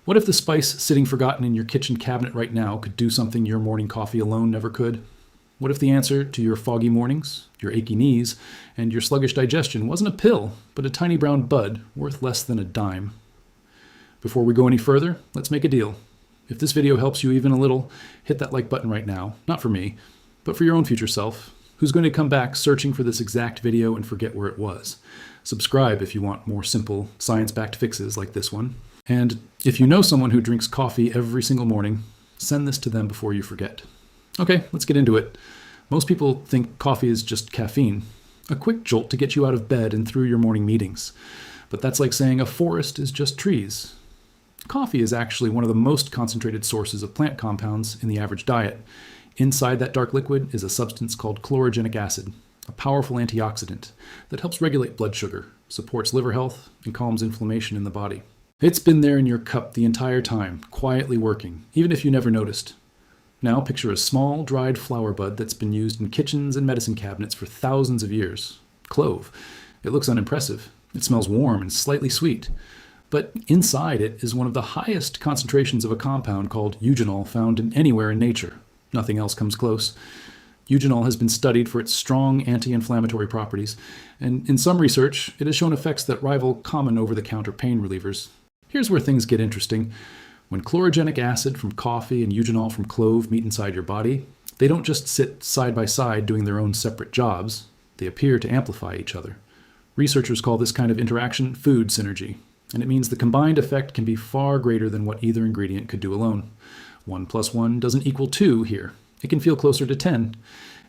What if the spice sitting forgotten in your kitchen cabinet right now could do something your morning coffee alone never could? What if the answer to your foggy mornings, your achy knees, and your sluggish digestion wasn't a pill, but a tiny brown bud worth less than a dime? Before we go any further, let's make a deal. If this video helps you even a little, hit that like button right now, not for me, but for your own future self, who's going to come back searching for this exact video and forget where it was. Subscribe if you want more simple, science-backed fixes like this one. And if you know someone who drinks coffee every single morning, send this to them before you forget. Okay, let's get into it. Most people think coffee is just caffeine, a quick jolt to get you out of bed and through your morning meetings. But that's like saying a forest is just trees. Coffee is actually one of the most concentrated sources of plant compounds in the average diet. Inside that dark liquid is a substance called chlorogenic acid, a powerful antioxidant that helps regulate blood sugar, supports liver health, and calms inflammation in the body. It's been there in your cup the entire time, quietly working, even if you never noticed. Now picture a small, dried flower bud that's been used in kitchens and medicine cabinets for thousands of years. Clove. It looks unimpressive. It smells warm and slightly sweet. But inside it is one of the highest concentrations of a compound called eugenol found anywhere in nature. Nothing else comes close. Eugenol has been studied for its strong anti-inflammatory properties, and in some research, it has shown effects that rival common over-the-counter pain relievers. Here's where things get interesting. When chlorogenic acid from coffee and eugenol from clove meet inside your body, they don't just sit side by side doing their own separate jobs. They appear to amplify each other. Researchers call this kind of interaction food synergy, and it means the combined effect can be far greater than what either ingredient could do alone. 1 + 1 doesn't equal 2 here. It can feel closer to 10.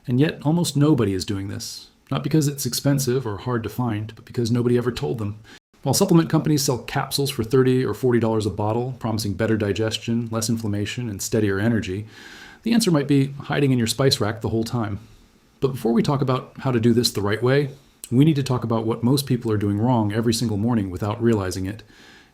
And yet almost nobody is doing this. Not because it's expensive or hard to find, but because nobody ever told them. While supplement companies sell capsules for $30 or $40 a bottle, promising better digestion, less inflammation, and steadier energy, the answer might be hiding in your spice rack the whole time. But before we talk about how to do this the right way, we need to talk about what most people are doing wrong every single morning without realizing it.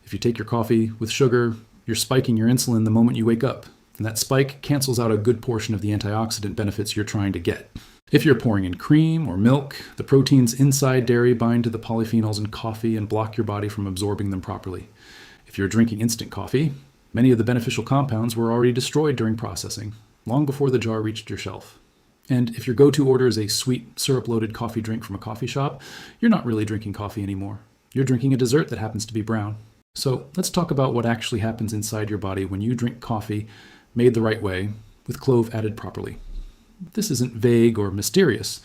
If you take your coffee with sugar, you're spiking your insulin the moment you wake up, and that spike cancels out a good portion of the antioxidant benefits you're trying to get. If you're pouring in cream or milk, the proteins inside dairy bind to the polyphenols in coffee and block your body from absorbing them properly. If you're drinking instant coffee, many of the beneficial compounds were already destroyed during processing, long before the jar reached your shelf. And if your go-to order is a sweet, syrup-loaded coffee drink from a coffee shop, you're not really drinking coffee anymore. You're drinking a dessert that happens to be brown. So let's talk about what actually happens inside your body when you drink coffee made the right way, with clove added properly. This isn't vague or mysterious.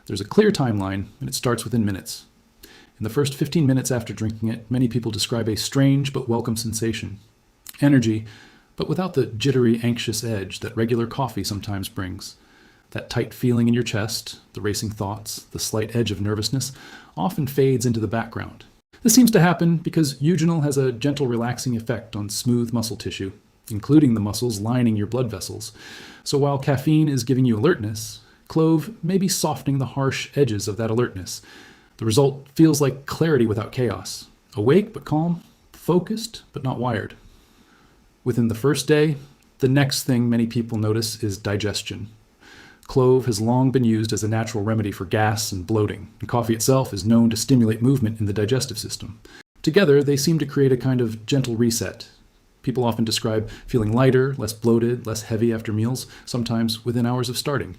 There's a clear timeline, and it starts within minutes. In the first 15 minutes after drinking it, many people describe a strange but welcome sensation. Energy, but without the jittery, anxious edge that regular coffee sometimes brings. That tight feeling in your chest, the racing thoughts, the slight edge of nervousness, often fades into the background. This seems to happen because eugenol has a gentle relaxing effect on smooth muscle tissue, including the muscles lining your blood vessels. So while caffeine is giving you alertness, clove may be softening the harsh edges of that alertness. The result feels like clarity without chaos. Awake but calm, focused but not wired. Within the first day, the next thing many people notice is digestion. Clove has long been used as a natural remedy for gas and bloating, and coffee itself is known to stimulate movement in the digestive system. Together, they seem to create a kind of gentle reset. People often describe feeling lighter, less bloated, less heavy after meals, sometimes within hours of starting.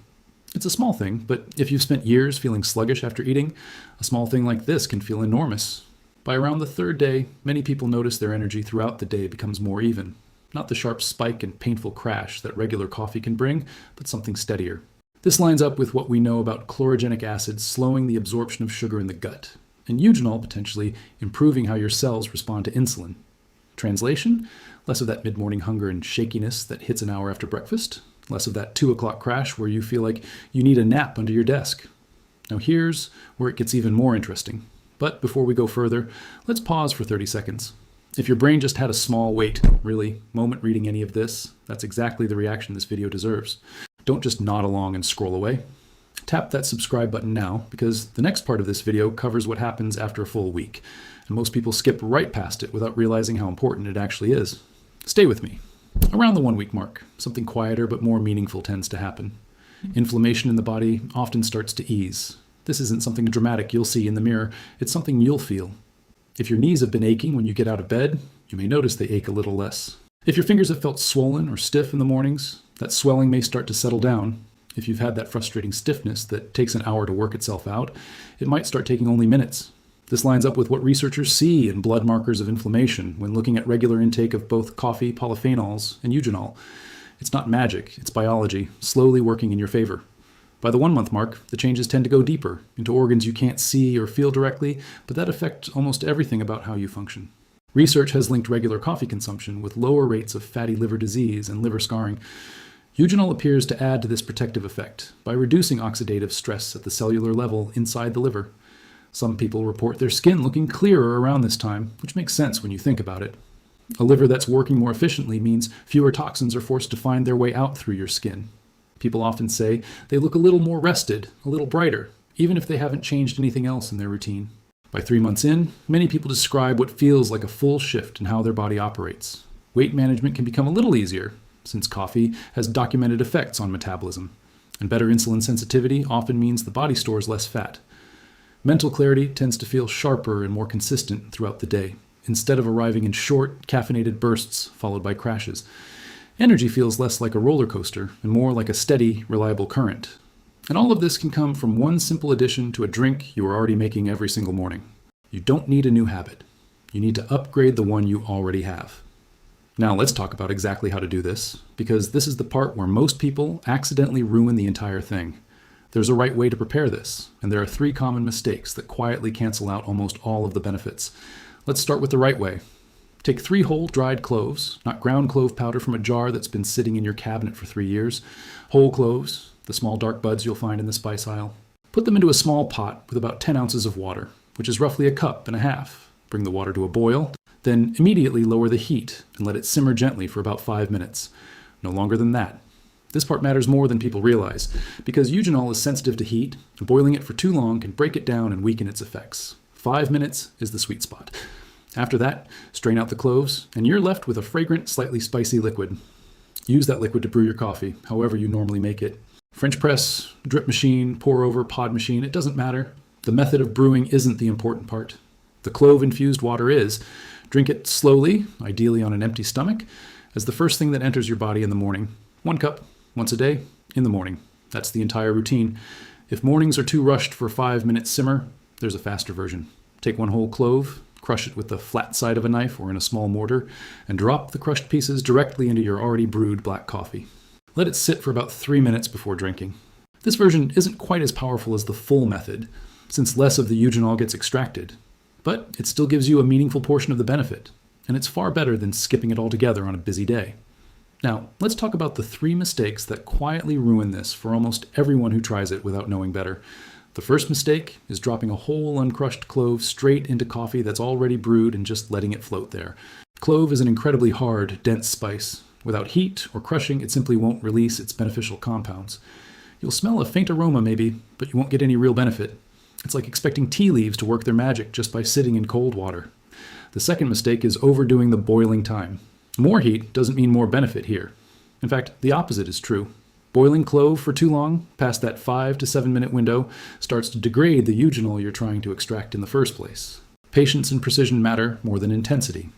It's a small thing, but if you've spent years feeling sluggish after eating, a small thing like this can feel enormous. By around the third day, many people notice their energy throughout the day becomes more even. Not the sharp spike and painful crash that regular coffee can bring, but something steadier. This lines up with what we know about chlorogenic acid slowing the absorption of sugar in the gut, and eugenol potentially improving how your cells respond to insulin. Translation? Less of that mid-morning hunger and shakiness that hits an hour after breakfast. Less of that 2 o'clock crash where you feel like you need a nap under your desk. Now here's where it gets even more interesting. But before we go further, let's pause for 30 seconds. If your brain just had a small wait, really, moment reading any of this, that's exactly the reaction this video deserves. Don't just nod along and scroll away. Tap that subscribe button now, because the next part of this video covers what happens after a full week, and most people skip right past it without realizing how important it actually is. Stay with me. Around the 1 week mark, something quieter but more meaningful tends to happen. Inflammation in the body often starts to ease. This isn't something dramatic you'll see in the mirror, it's something you'll feel. If your knees have been aching when you get out of bed, You may notice they ache a little less. If your fingers have felt swollen or stiff in the mornings, that swelling may start to settle down. If you've had that frustrating stiffness that takes an hour to work itself out, it might start taking only minutes. This lines up with what researchers see in blood markers of inflammation when looking at regular intake of both coffee, polyphenols, and eugenol. It's not magic, it's biology, slowly working in your favor. By the 1-month mark, the changes tend to go deeper, into organs you can't see or feel directly, but that affect almost everything about how you function. Research has linked regular coffee consumption with lower rates of fatty liver disease and liver scarring. Eugenol appears to add to this protective effect by reducing oxidative stress at the cellular level inside the liver. Some people report their skin looking clearer around this time, which makes sense when you think about it. A liver that's working more efficiently means fewer toxins are forced to find their way out through your skin. People often say they look a little more rested, a little brighter, even if they haven't changed anything else in their routine. By 3 months in, many people describe what feels like a full shift in how their body operates. Weight management can become a little easier, since coffee has documented effects on metabolism. And better insulin sensitivity often means the body stores less fat. Mental clarity tends to feel sharper and more consistent throughout the day, instead of arriving in short, caffeinated bursts followed by crashes. Energy feels less like a roller coaster and more like a steady, reliable current. And all of this can come from one simple addition to a drink you are already making every single morning. You don't need a new habit. You need to upgrade the one you already have. Now let's talk about exactly how to do this, because this is the part where most people accidentally ruin the entire thing. There's a right way to prepare this, and there are 3 common mistakes that quietly cancel out almost all of the benefits. Let's start with the right way. Take 3 whole dried cloves, not ground clove powder from a jar that's been sitting in your cabinet for 3 years. Whole cloves, the small dark buds you'll find in the spice aisle. Put them into a small pot with about 10 ounces of water, which is roughly 1.5 cups. Bring the water to a boil, then immediately lower the heat and let it simmer gently for about 5 minutes. No longer than that. This part matters more than people realize, because eugenol is sensitive to heat, and boiling it for too long can break it down and weaken its effects. 5 minutes is the sweet spot. After that, strain out the cloves, and you're left with a fragrant, slightly spicy liquid. Use that liquid to brew your coffee, however you normally make it. French press, drip machine, pour over, pod machine, it doesn't matter. The method of brewing isn't the important part. The clove-infused water is. Drink it slowly, ideally on an empty stomach, as the first thing that enters your body in the morning. 1 cup, once a day, in the morning. That's the entire routine. If mornings are too rushed for a 5-minute simmer, there's a faster version. Take 1 whole clove, crush it with the flat side of a knife or in a small mortar, and drop the crushed pieces directly into your already brewed black coffee. Let it sit for about 3 minutes before drinking. This version isn't quite as powerful as the full method, since less of the eugenol gets extracted. But it still gives you a meaningful portion of the benefit, and it's far better than skipping it altogether on a busy day. Now, let's talk about the 3 mistakes that quietly ruin this for almost everyone who tries it without knowing better. The first mistake is dropping a whole uncrushed clove straight into coffee that's already brewed and just letting it float there. Clove is an incredibly hard, dense spice. Without heat or crushing, it simply won't release its beneficial compounds. You'll smell a faint aroma maybe, but you won't get any real benefit. It's like expecting tea leaves to work their magic just by sitting in cold water. The second mistake is overdoing the boiling time. More heat doesn't mean more benefit here. In fact, the opposite is true. Boiling clove for too long, past that 5 to 7 minute window, starts to degrade the eugenol you're trying to extract in the first place. Patience and precision matter more than intensity.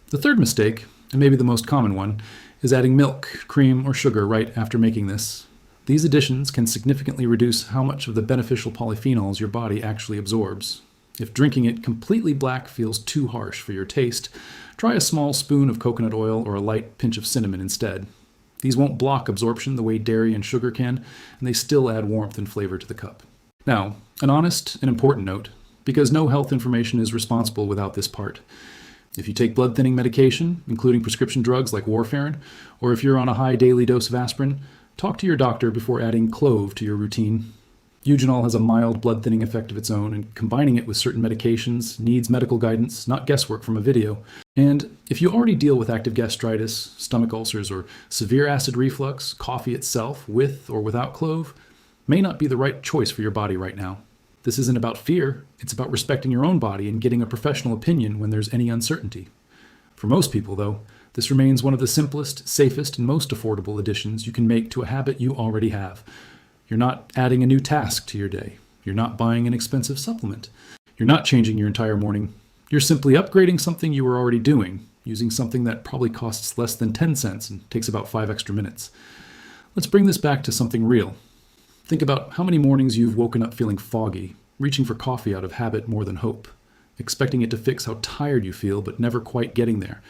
The third mistake, and maybe the most common one, is adding milk, cream, or sugar right after making this. These additions can significantly reduce how much of the beneficial polyphenols your body actually absorbs. If drinking it completely black feels too harsh for your taste, try a small spoon of coconut oil or a light pinch of cinnamon instead. These won't block absorption the way dairy and sugar can, and they still add warmth and flavor to the cup. Now, an honest and important note, because no health information is responsible without this part. If you take blood-thinning medication, including prescription drugs like warfarin, or if you're on a high daily dose of aspirin, talk to your doctor before adding clove to your routine. Eugenol has a mild blood-thinning effect of its own, and combining it with certain medications needs medical guidance, not guesswork from a video. And if you already deal with active gastritis, stomach ulcers, or severe acid reflux, coffee itself, with or without clove, may not be the right choice for your body right now. This isn't about fear, it's about respecting your own body and getting a professional opinion when there's any uncertainty. For most people, though, this remains one of the simplest, safest, and most affordable additions you can make to a habit you already have. You're not adding a new task to your day. You're not buying an expensive supplement. You're not changing your entire morning. You're simply upgrading something you were already doing, using something that probably costs less than 10 cents and takes about 5 extra minutes. Let's bring this back to something real. Think about how many mornings you've woken up feeling foggy, reaching for coffee out of habit more than hope, expecting it to fix how tired you feel but never quite getting there.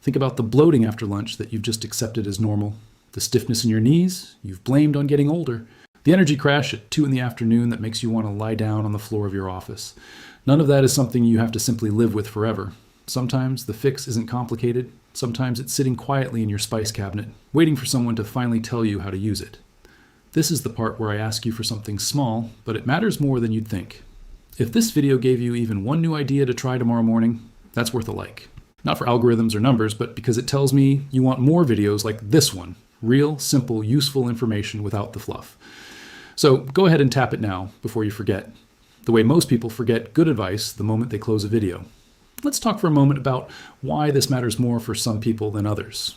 Think about the bloating after lunch that you've just accepted as normal, the stiffness in your knees you've blamed on getting older, the energy crash at 2 in the afternoon that makes you want to lie down on the floor of your office. None of that is something you have to simply live with forever. Sometimes the fix isn't complicated. Sometimes it's sitting quietly in your spice cabinet, waiting for someone to finally tell you how to use it. This is the part where I ask you for something small, but it matters more than you'd think. If this video gave you even one new idea to try tomorrow morning, that's worth a like. Not for algorithms or numbers, but because it tells me you want more videos like this one. Real, simple, useful information without the fluff. So go ahead and tap it now before you forget. The way most people forget good advice the moment they close a video. Let's talk for a moment about why this matters more for some people than others.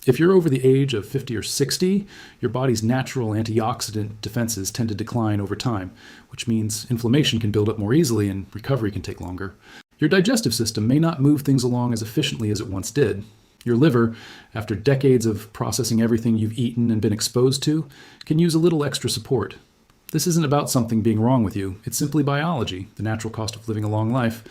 If you're over the age of 50 or 60, your body's natural antioxidant defenses tend to decline over time, which means inflammation can build up more easily and recovery can take longer. Your digestive system may not move things along as efficiently as it once did. Your liver, after decades of processing everything you've eaten and been exposed to, can use a little extra support. This isn't about something being wrong with you. It's simply biology, the natural cost of living a long life.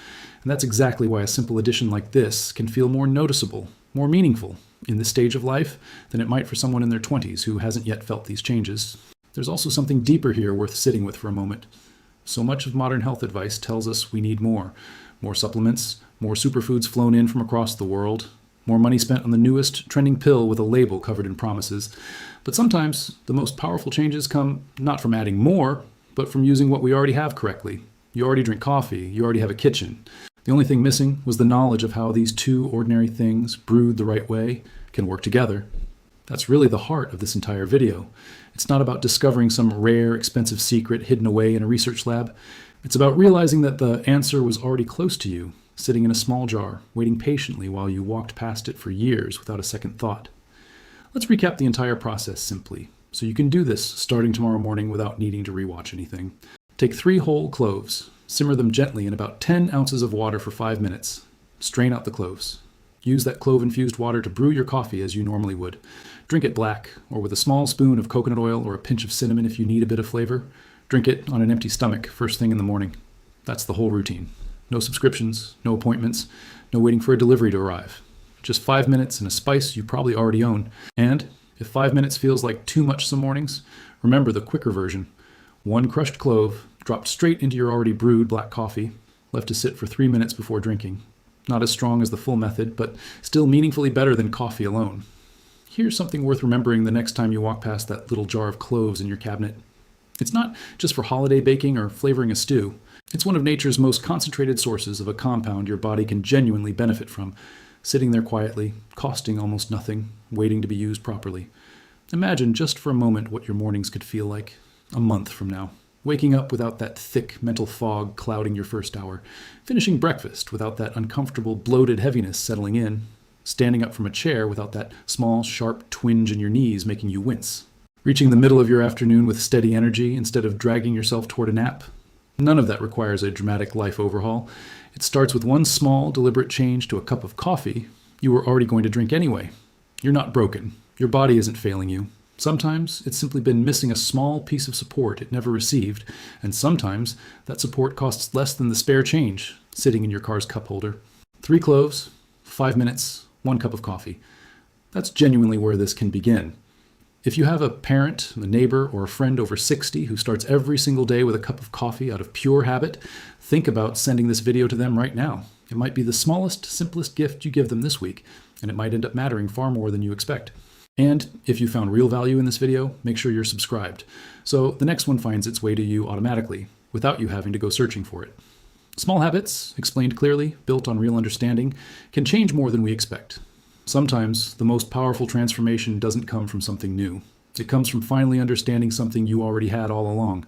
And that's exactly why a simple addition like this can feel more noticeable, more meaningful in this stage of life than it might for someone in their 20s who hasn't yet felt these changes. There's also something deeper here worth sitting with for a moment. So much of modern health advice tells us we need more. More supplements, more superfoods flown in from across the world, more money spent on the newest trending pill with a label covered in promises. But sometimes the most powerful changes come not from adding more, but from using what we already have correctly. You already drink coffee, you already have a kitchen. The only thing missing was the knowledge of how these two ordinary things, brewed the right way, can work together. That's really the heart of this entire video. It's not about discovering some rare, expensive secret hidden away in a research lab. It's about realizing that the answer was already close to you, sitting in a small jar, waiting patiently while you walked past it for years without a second thought. Let's recap the entire process simply, so you can do this starting tomorrow morning without needing to rewatch anything. Take 3 whole cloves, simmer them gently in about 10 ounces of water for 5 minutes. Strain out the cloves. Use that clove-infused water to brew your coffee as you normally would. Drink it black, or with a small spoon of coconut oil or a pinch of cinnamon if you need a bit of flavor. Drink it on an empty stomach first thing in the morning. That's the whole routine. No subscriptions, no appointments, no waiting for a delivery to arrive. Just 5 minutes and a spice you probably already own. And if 5 minutes feels like too much some mornings, remember the quicker version. 1 crushed clove, dropped straight into your already brewed black coffee, left to sit for 3 minutes before drinking. Not as strong as the full method, but still meaningfully better than coffee alone. Here's something worth remembering the next time you walk past that little jar of cloves in your cabinet. It's not just for holiday baking or flavoring a stew. It's one of nature's most concentrated sources of a compound your body can genuinely benefit from, sitting there quietly, costing almost nothing, waiting to be used properly. Imagine just for a moment what your mornings could feel like a month from now. Waking up without that thick mental fog clouding your first hour. Finishing breakfast without that uncomfortable, bloated heaviness settling in. Standing up from a chair without that small, sharp twinge in your knees making you wince. Reaching the middle of your afternoon with steady energy instead of dragging yourself toward a nap. None of that requires a dramatic life overhaul. It starts with one small, deliberate change to a cup of coffee you were already going to drink anyway. You're not broken. Your body isn't failing you. Sometimes it's simply been missing a small piece of support it never received, and sometimes that support costs less than the spare change sitting in your car's cup holder. 3 cloves, 5 minutes, 1 cup of coffee. That's genuinely where this can begin. If you have a parent, a neighbor, or a friend over 60 who starts every single day with a cup of coffee out of pure habit, think about sending this video to them right now. It might be the smallest, simplest gift you give them this week, and it might end up mattering far more than you expect. And if you found real value in this video, make sure you're subscribed, so the next one finds its way to you automatically, without you having to go searching for it. Small habits, explained clearly, built on real understanding, can change more than we expect. Sometimes the most powerful transformation doesn't come from something new. It comes from finally understanding something you already had all along.